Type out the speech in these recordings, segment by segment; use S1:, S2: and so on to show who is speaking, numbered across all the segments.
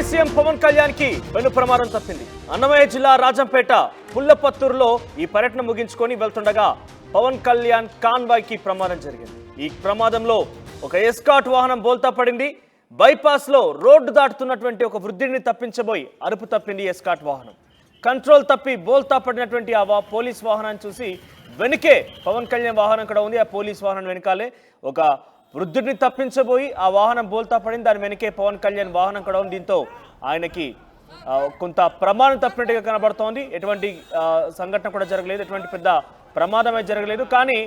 S1: CM Pawan Kalyan కి వెను ప్రమాదం తప్పింది. అన్నమయ్య జిల్లా రాజంపేట పుల్లపత్తూరులో ఈ పర్యటన ముగించుకొని వెళ్తుండగా పవన్ కళ్యాణ్ కాన్వాయ్ కి ప్రమాదం జరిగింది. ఈ ప్రమాదంలో ఒక ఎస్కాట్ వాహనం బోల్తా పడింది. బైపాస్ లో రోడ్డు దాటుతున్నటువంటి ఒక వృద్ధుడిని తప్పించబోయి అరుపు తప్పింది ఎస్కాట్ వాహనం. కంట్రోల్ తప్పి బోల్తా పడినటువంటి ఆ పోలీస్ వాహనాన్ని చూసి వెనుకే పవన్ కళ్యాణ్ వాహనం కూడా ఉంది. ఆ పోలీస్ వాహనం వెనకాలే ఒక వృద్ధుడిని తప్పించబోయి ఆ వాహనం బోల్తా పడింది. దాని వెనకే పవన్ కళ్యాణ్ వాహనం కూడా ఉంది. దీంతో ఆయనకి కొంత ప్రమాదం తప్పినట్టుగా కనబడుతోంది. ఎటువంటి సంఘటన కూడా జరగలేదు, ఎటువంటి పెద్ద ప్రమాదం అయితే జరగలేదు. కానీ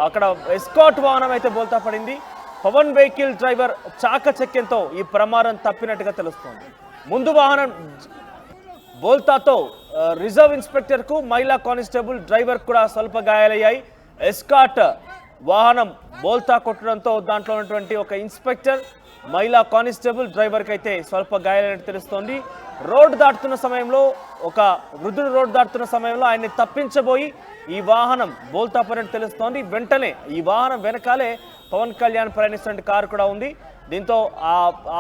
S1: అక్కడ ఎస్కాట్ వాహనం అయితే బోల్తా పడింది. పవన్ వెహికల్ డ్రైవర్ చాకచక్యంతో ఈ ప్రమాదం తప్పినట్టుగా తెలుస్తోంది. ముందు వాహనం బోల్తాతో రిజర్వ్ ఇన్స్పెక్టర్ కు మహిళా కానిస్టేబుల్ డ్రైవర్ కూడా స్వల్ప గాయాలయ్యాయి. ఎస్కాట్ వాహనం బోల్తా కొట్టడంతో దాంట్లో ఉన్నటువంటి ఒక ఇన్స్పెక్టర్ మహిళా కానిస్టేబుల్ డ్రైవర్కి అయితే స్వల్ప గాయాలైనట్టు తెలుస్తోంది. రోడ్డు దాటుతున్న సమయంలో ఒక వృద్ధుడు రోడ్డు దాటుతున్న సమయంలో ఆయన్ని తప్పించబోయి ఈ వాహనం బోల్తా పడినట్టు తెలుస్తోంది. వెంటనే ఈ వాహనం వెనకాలే పవన్ కళ్యాణ్ ప్రయాణిస్తున్న కారు కూడా ఉంది. దీంతో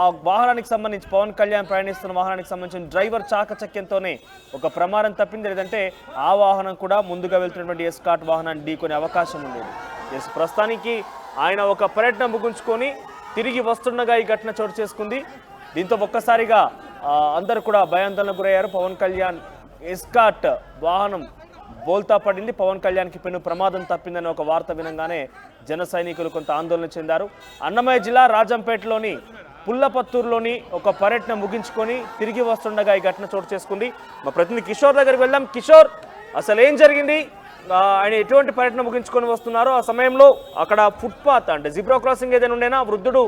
S1: ఆ వాహనానికి సంబంధించి పవన్ కళ్యాణ్ ప్రయాణిస్తున్న వాహనానికి సంబంధించిన డ్రైవర్ చాకచక్యంతోనే ఒక ప్రమాదం తప్పింది. లేదంటే ఆ వాహనం కూడా ముందుగా వెళ్తున్నటువంటి ఎస్కాట్ వాహనాన్ని ఢీకొనే అవకాశం ఉండేది. ప్రస్తుతానికి ఆయన ఒక పర్యటన ముగించుకొని తిరిగి వస్తుండగా ఈ ఘటన చోటు చేసుకుంది. దీంతో ఒక్కసారిగా అందరూ కూడా భయాందోళనకు గురయ్యారు. పవన్ కళ్యాణ్ ఎస్కాట్ వాహనం బోల్తా పడింది, పవన్ కళ్యాణ్కి పెను ప్రమాదం తప్పిందని ఒక వార్త వినంగానే జన సైనికులు కొంత ఆందోళన చెందారు. అన్నమయ్య జిల్లా రాజంపేటలోని పుల్లపత్తూరులోని ఒక పర్యటన ముగించుకొని తిరిగి వస్తుండగా ఈ ఘటన చోటు చేసుకుంది. మా ప్రతినిధి కిషోర్ దగ్గరికి వెళ్దాం. కిషోర్, అసలు ఏం జరిగింది? ఆయన ఎటువంటి పర్యటన ముగించుకొని వస్తున్నారో ఆ సమయంలో అక్కడ ఫుట్పాత్ అంటే జీబ్రా క్రాసింగ్ ఏదైనా ఉండేనా? వృద్ధుడు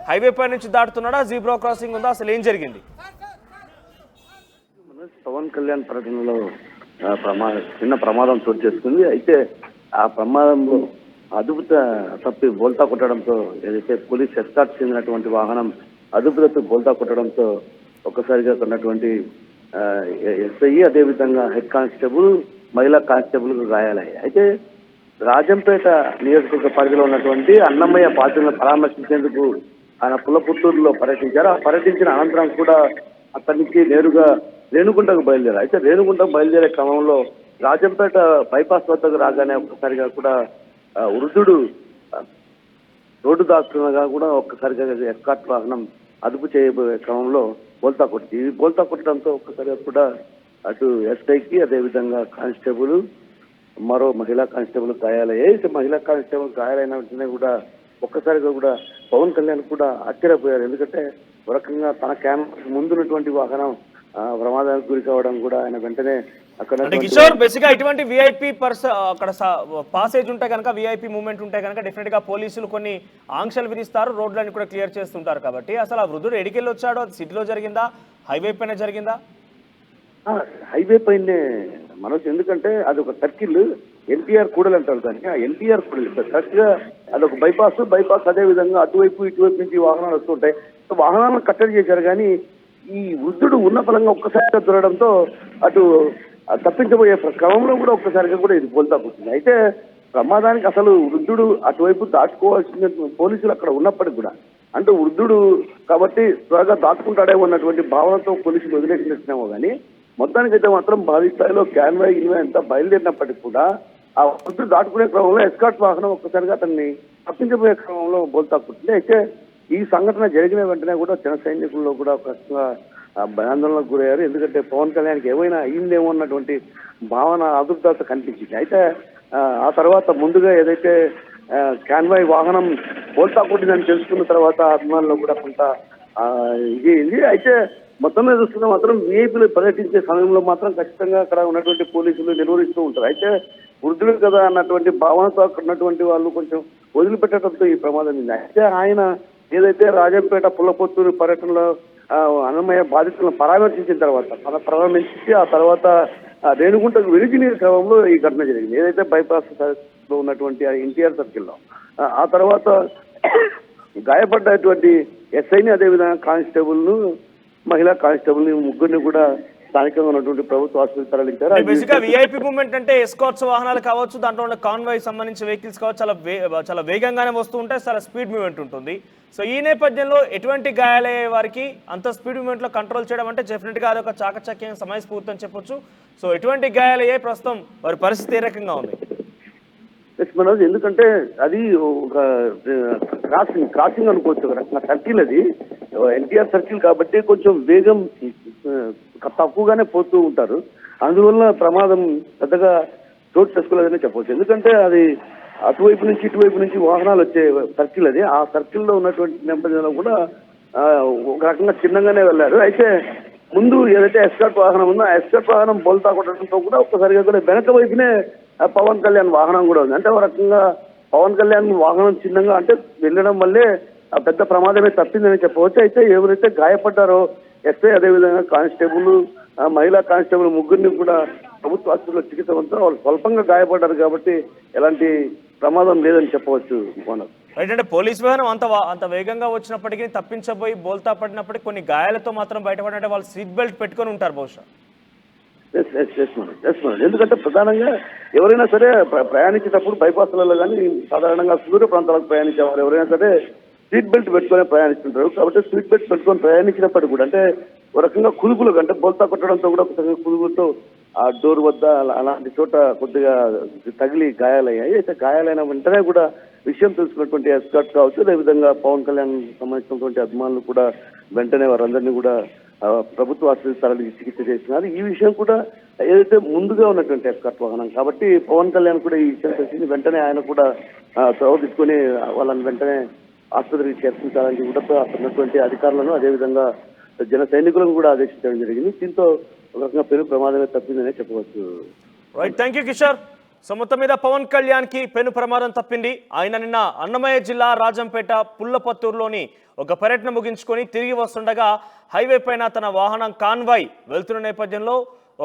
S1: హైవే పై నుంచి దాటుతున్నాడా? జీబ్రా క్రాసింగ్ ఉందా? అసలు ఏం జరిగింది?
S2: పవన్ కళ్యాణ్ పర్యటనలో చిన్న ప్రమాదం చోటు చేసుకుంది. అయితే ఆ ప్రమాదంలో అదుపు తప్పి బోల్తా కొట్టడంతో ఏదైతే పోలీస్ ఎస్కాట్ చెందినటువంటి వాహనం అదుపు తప్పి బోల్తా కొట్టడంతో ఒక్కసారిగా ఉన్నటువంటి ఎస్ఐ అదేవిధంగా హెడ్ కానిస్టేబుల్ మహిళా కానిస్టేబుల్ గాయాలయ్యాయి. అయితే రాజంపేట నియోజకవర్గ పరిధిలో ఉన్నటువంటి అన్నమయ్య బాధితులను పరామర్శించేందుకు ఆయన పుల్లపుత్తూరులో పర్యటించారు. ఆ పర్యటించిన అనంతరం కూడా అక్కడి నుంచి నేరుగా రేణుగుంటకు బయలుదేరారు. అయితే రేణుగుంటకు బయలుదేరే క్రమంలో రాజంపేట బైపాస్ వద్దకు రాగానే ఒక్కసారిగా కూడా వృద్ధుడు రోడ్డు దాటుతుండగా కూడా ఒక్కసారిగా ఎస్కాట్ వాహనం అదుపు చేయబోయే క్రమంలో బోల్తా కొట్టింది. ఈ బోల్తా కొట్టడంతో ఒక్కసారిగా కూడా అటు ఎస్ఐకి అదేవిధంగా కానిస్టేబుల్ మరో మహిళా కానిస్టేబుల్ గాయాలయ్యాయి. మహిళా కానిస్టేబుల్ గాయాలైన వెంటనే కూడా ఒక్కసారిగా కూడా పవన్ కళ్యాణ్ కూడా ఆశ్చర్యపోయారు. ఎందుకంటే ఒక రకంగా తన క్యామెరా ముందున్నటువంటి వాహనం ప్రమాదానికి గురి కావడం కూడా ఆయన వెంటనే అక్కడ
S1: కిషోర్ బేసిక్గా ఇటువంటి విఐపి అక్కడ పాసేజ్ ఉంటే కనుక విఐపి మూవ్మెంట్ ఉంటే కనుక డెఫినెట్ గా పోలీసులు కొన్ని ఆంక్షలు విధిస్తారు, రోడ్లన్నీ కూడా క్లియర్ చేస్తుంటారు. కాబట్టి అసలు ఆ వృద్ధుడు ఎడికెళ్ళి వచ్చాడో? అది సిటీలో జరిగిందా, హైవే పైన జరిగిందా?
S2: హైవే పైనే మనోజ్, ఎందుకంటే అది ఒక సర్కిల్, ఎన్టీఆర్ కూడలు అంటారు దాన్ని. ఆ ఎన్టీఆర్ కూడలు కరెక్ట్ గా అదొక బైపాస్ అదే విధంగా అటువైపు ఇటువైపు నుంచి వాహనాలు వస్తుంటాయి. వాహనాలను కట్టడి చేశారు. కానీ ఈ వృద్ధుడు ఉన్న ఫలంగా ఒక్కసారిగా దొరకడంతో అటు తప్పించబోయే క్రమంలో కూడా ఒక్కసారిగా కూడా ఇది బోల్తా కొట్టింది. అయితే ప్రమాదానికి అసలు వృద్ధుడు అటువైపు దాటుకోవాల్సిన పోలీసులు అక్కడ ఉన్నప్పటికీ కూడా అంటే వృద్ధుడు కాబట్టి త్వరగా దాటుకుంటాడేమో అన్నటువంటి భావనతో పోలీసులు వదిలేసినట్టునేమో. కానీ మొత్తానికైతే మాత్రం భారీ స్థాయిలో క్యాన్వాయ్ అంతా బయలుదేరినప్పటికీ కూడా ఆ వృద్ధుడు దాటుకునే క్రమంలో ఎస్కాట్ వాహనం ఒక్కసారిగా అతన్ని తప్పించబోయే క్రమంలో బోల్తా కొట్టింది. అయితే ఈ సంఘటన జరిగిన వెంటనే కూడా జన సైనికుల్లో కూడా ఒక భయాందోళనకు గురయ్యారు. ఎందుకంటే పవన్ కళ్యాణ్కి ఏమైనా అయిందేమో అన్నటువంటి భావన ఆదుర్దాత కనిపించింది. అయితే ఆ తర్వాత ముందుగా ఏదైతే క్యాన్వాయ్ వాహనం బోల్తా కొట్టిందని తెలుసుకున్న తర్వాత అభిమానులు కూడా కొంత ఇది అయింది. అయితే మొత్తం మీద చూస్తున్న మాత్రం విఐపీలు పర్యటించే సమయంలో మాత్రం ఖచ్చితంగా అక్కడ ఉన్నటువంటి పోలీసులు నిర్వహిస్తూ ఉంటారు. అయితే వృద్ధులు కదా అన్నటువంటి భావనతో అక్కడ ఉన్నటువంటి వాళ్ళు కొంచెం వదిలిపెట్టడంతో ఈ ప్రమాదం ఉంది. అయితే ఆయన ఏదైతే రాజంపేట పుల్లపత్తూరు పర్యటనలో అన్నమయ్య బాధితులను పరామర్శించి ఆ తర్వాత రేణుగుంటకు వెలిగిన క్రమంలో ఈ ఘటన జరిగింది. ఏదైతే బైపాస్ లో ఉన్నటువంటి ఎన్టీఆర్ సర్కిల్లో ఆ తర్వాత గాయపడ్డటువంటి ఎస్ఐని అదేవిధంగా కానిస్టేబుల్ ను మహిళా కానిస్టేబుల్ ని ముగ్గురిని కూడా స్థానికంగా ఉన్నటువంటి ప్రభుత్వ ఆసుపత్రికి తరలించారు.
S1: బేసిక్ గా విఐపి మూవ్మెంట్ అంటే ఎస్కార్ట్స్ వాహనాలు కావచ్చు, దాంట్లో ఉన్న కాన్వాయ్ సంబంధించిన వెహికల్స్ కావచ్చు, చాలా వేగంగానే వస్తూ ఉంటాయి, చాలా స్పీడ్ మూవ్మెంట్ ఉంటుంది. సో ఈ నేపథ్యంలో ఎటువంటి గాయాలయ్యే వారికి అంత స్పీడ్ మూవ్మెంట్ లో కంట్రోల్ చేయడం అంటే డెఫినెట్ గా అదొక చాకచక్యం సమయస్ఫూర్తి అని చెప్పొచ్చు. సో ఎటువంటి గాయాలయ్యే ప్రస్తుతం వారి పరిస్థితి ఏ రకంగా ఉంది?
S2: మనోజ్, ఎందుకంటే అది ఒక క్రాసింగ్ అనుకోవచ్చు, ఒక రకంగా సర్కిల్. అది ఎన్టీఆర్ సర్కిల్ కాబట్టి కొంచెం వేగం తక్కువగానే పోతూ ఉంటారు. అందువల్ల ప్రమాదం పెద్దగా చోటు చేసుకోలేదని చెప్పవచ్చు. ఎందుకంటే అది అటువైపు నుంచి ఇటువైపు నుంచి వాహనాలు వచ్చే సర్కిల్ అది. ఆ సర్కిల్లో ఉన్నటువంటి నేపథ్యంలో కూడా ఒక రకంగా చిన్నగానే వెళ్ళారు. అయితే ముందు ఏదైతే ఎస్కార్ట్ వాహనం ఉందో ఆ ఎస్కార్ట్ వాహనం బోల్తా కొట్టడంతో కూడా ఒక్కసారిగా కూడా వెనక వైపునే పవన్ కళ్యాణ్ వాహనం కూడా ఉంది. అంటే ఒక రకంగా పవన్ కళ్యాణ్ వాహనం చిన్నగా అంటే వెళ్ళడం వల్లే ఆ పెద్ద ప్రమాదమే తప్పిందని చెప్పవచ్చు. అయితే ఎవరైతే గాయపడ్డారో ఎస్ఐ, అదేవిధంగా కానిస్టేబుల్, మహిళా కానిస్టేబుల్ ముగ్గురిని కూడా ప్రభుత్వ ఆసుపత్రిలో చికిత్స పొందుతారు. వాళ్ళు స్వల్పంగా గాయపడ్డారు కాబట్టి ఎలాంటి ప్రమాదం లేదని చెప్పవచ్చు.
S1: రైట్, అంటే పోలీస్ వాహనం అంత వేగంగా వచ్చినప్పటికీ తప్పించబోయి బోల్తా పడినప్పటికీ కొన్ని గాయాలతో మాత్రం బయటపడినట్టే వాళ్ళు సీట్ బెల్ట్ పెట్టుకొని ఉంటారు బహుశా.
S2: ఎందుకంటే ప్రధానంగా ఎవరైనా సరే ప్రయాణించేటప్పుడు బైపాస్లలో కానీ సాధారణంగా సూర్య ప్రాంతాలకు ప్రయాణించే వారు ఎవరైనా సరే సీట్ బెల్ట్ పెట్టుకొని ప్రయాణిస్తుంటారు. కాబట్టి సీట్ బెల్ట్ పెట్టుకొని ప్రయాణించినప్పటికీ కూడా అంటే ఒక రకంగా కుదుపులు అంటే బోల్తా కొట్టడంతో కూడా ఒక కుదుపులతో ఆ డోర్ వద్ద అలాంటి చోట కొద్దిగా తగిలి గాయాలయ్యాయి. అయితే గాయాలైన వెంటనే కూడా విషయం తెలుసుకున్నటువంటి ఎస్కార్ట్ కావచ్చు, అదేవిధంగా పవన్ కళ్యాణ్ సంబంధించినటువంటి అభిమానులు కూడా వెంటనే వారందరినీ కూడా ప్రభుత్వ ఆసుపత్రికి తరలించి చికిత్స చేస్తున్నారు. ఈ విషయం కూడా ఏదైతే ముందుగా ఉన్నటువంటి ఎస్కార్ట్ వాహనం కాబట్టి పవన్ కళ్యాణ్ కూడా ఈ విషయం తెలిసింది. వెంటనే ఆయన కూడా చొరవ తీసుకొని వాళ్ళని వెంటనే ఆసుపత్రికి చేర్పించాలని కూడా అక్కడ ఉన్నటువంటి అధికారులను, అదేవిధంగా జన సైనికులను కూడా ఆదేశించడం జరిగింది. దీంతో ఒక రకంగా పెను ప్రమాదమే తప్పిందనే చెప్పవచ్చు.
S1: Right, thank you Kishore. So మొత్తం మీద పవన్ కళ్యాణ్ కి పెను ప్రమాదం తప్పింది. ఆయన నిన్న అన్నమయ్య జిల్లా రాజంపేట పుల్లపత్తూరులోని ఒక పర్యటన ముగించుకొని తిరిగి వస్తుండగా హైవే పైన తన వాహనం కాన్వాయ్ వెళ్తున్న నేపథ్యంలో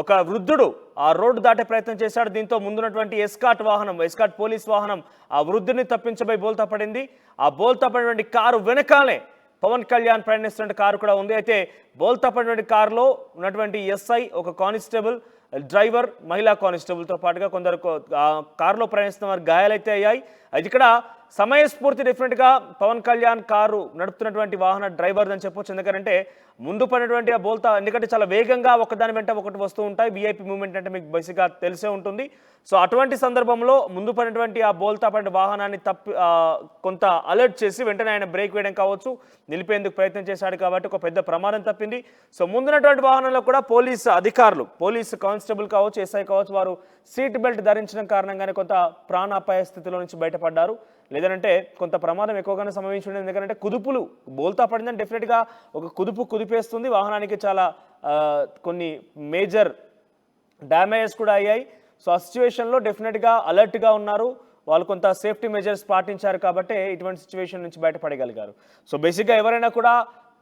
S1: ఒక వృద్ధుడు ఆ రోడ్డు దాటే ప్రయత్నం చేశాడు. దీంతో ముందున్నటువంటి ఎస్కాట్ పోలీస్ వాహనం ఆ వృద్ధుడిని తప్పించబోయి బోల్తా పడింది. ఆ బోల్తా పడినటువంటి కారు వెనకాలే పవన్ కళ్యాణ్ ప్రయాణిస్తున్న కారు కూడా ఉంది. అయితే బోల్తా పడినటువంటి కారులో ఉన్నటువంటి ఎస్ఐ, ఒక కానిస్టేబుల్, డ్రైవర్, మహిళా కానిస్టేబుల్తో పాటుగా కొందరు కారులో ప్రయాణిస్తున్న వారు గాయాలైతే అయ్యాయి. అది ఇక్కడ సమయస్ఫూర్తి డెఫినెట్గా పవన్ కళ్యాణ్ కారు నడుపుతున్నటువంటి వాహన డ్రైవర్ అని చెప్పొచ్చు. ఎందుకంటే ముందు పడినటువంటి ఆ బోల్తా, ఎందుకంటే చాలా వేగంగా ఒకదాని వెంట ఒకటి వస్తూ ఉంటాయి. విఐపి మూవ్మెంట్ అంటే మీకు బేసిక్గా తెలిసే ఉంటుంది. సో అటువంటి సందర్భంలో ముందు పడినటువంటి ఆ బోల్తా పడిన వాహనాన్ని కొంత అలర్ట్ చేసి వెంటనే ఆయన బ్రేక్ వేయడం కావచ్చు, నిలిపేందుకు ప్రయత్నం చేశాడు కాబట్టి ఒక పెద్ద ప్రమాదం తప్పింది. సో ముందున్నటువంటి వాహనంలో కూడా పోలీసు అధికారులు, పోలీసు కానిస్టేబుల్ కావచ్చు, ఎస్ఐ కావచ్చు, వారు సీట్ బెల్ట్ ధరించడం కారణంగానే కొంత ప్రాణాపాయ స్థితిలో నుంచి బయటపడ్డారు. లేదంటే కొంత ప్రమాదం ఎక్కువగానే సంభవించి ఉండేది. ఎందుకంటే కుదుపులు బోల్తా పడిందని డెఫినెట్గా ఒక కుదిపేస్తుంది. వాహనానికి చాలా కొన్ని మేజర్ డ్యామేజెస్ కూడా అయ్యాయి. సో ఆ సిచ్యువేషన్లో డెఫినెట్గా అలర్ట్గా ఉన్నారు వాళ్ళు, కొంత సేఫ్టీ మెజర్స్ పాటించారు కాబట్టి ఇటువంటి సిచ్యువేషన్ నుంచి బయటపడగలిగారు. సో బేసిక్గా ఎవరైనా కూడా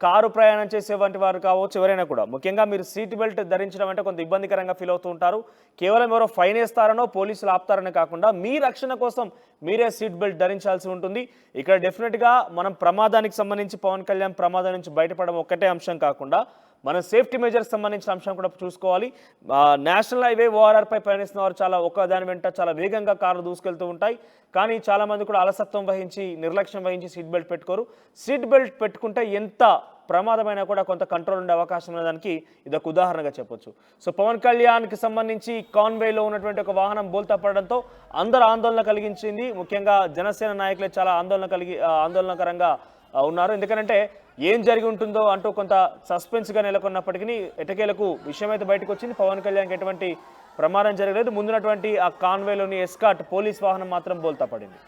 S1: కారు ప్రయాణం చేసేటువంటి వారు కావచ్చు, ఎవరైనా కూడా ముఖ్యంగా మీరు సీట్ బెల్ట్ ధరించడం అంటే కొంత ఇబ్బందికరంగా ఫీల్ అవుతూ ఉంటారు. కేవలం ఎవరో ఫైన్ వేస్తారనో పోలీసులు ఆపుతారని కాకుండా మీ రక్షణ కోసం మీరే సీట్ బెల్ట్ ధరించాల్సి ఉంటుంది. ఇక్కడ డెఫినెట్గా మనం ప్రమాదానికి సంబంధించి పవన్ కళ్యాణ్ ప్రమాదం నుంచి బయటపడడం ఒక్కటే అంశం కాకుండా మన సేఫ్టీ మెజర్స్ సంబంధించిన అంశం కూడా చూసుకోవాలి. నేషనల్ హైవే ఓఆర్ఆర్పై ప్రయాణిస్తున్న వారు చాలా దాని వెంట చాలా వేగంగా కార్లు దూసుకెళ్తూ ఉంటాయి. కానీ చాలామంది కూడా అలసత్వం వహించి, నిర్లక్ష్యం వహించి సీట్ బెల్ట్ పెట్టుకోరు. సీట్ బెల్ట్ పెట్టుకుంటే ఎంత ప్రమాదమైనా కూడా కొంత కంట్రోల్ ఉండే అవకాశం ఉన్నదానికి ఇదొక ఉదాహరణగా చెప్పొచ్చు. సో పవన్ కళ్యాణ్కి సంబంధించి కాన్వేలో ఉన్నటువంటి ఒక వాహనం బోల్తా పడడంతో అందరూ ఆందోళన కలిగించింది. ముఖ్యంగా జనసేన నాయకులే చాలా ఆందోళనకరంగా ఉన్నారు. ఎందుకంటే ఏం జరిగి ఉంటుందో అంటూ కొంత సస్పెన్స్గా నెలకొన్నప్పటికీ ఎటకేలకు విషయం అయితే బయటకు వచ్చింది. పవన్ కళ్యాణ్కి ఎటువంటి ప్రమాదం జరగలేదు. ముందున్నటువంటి ఆ కాన్వేలోని ఎస్కాట్ పోలీస్ వాహనం మాత్రం బోల్తా పడింది.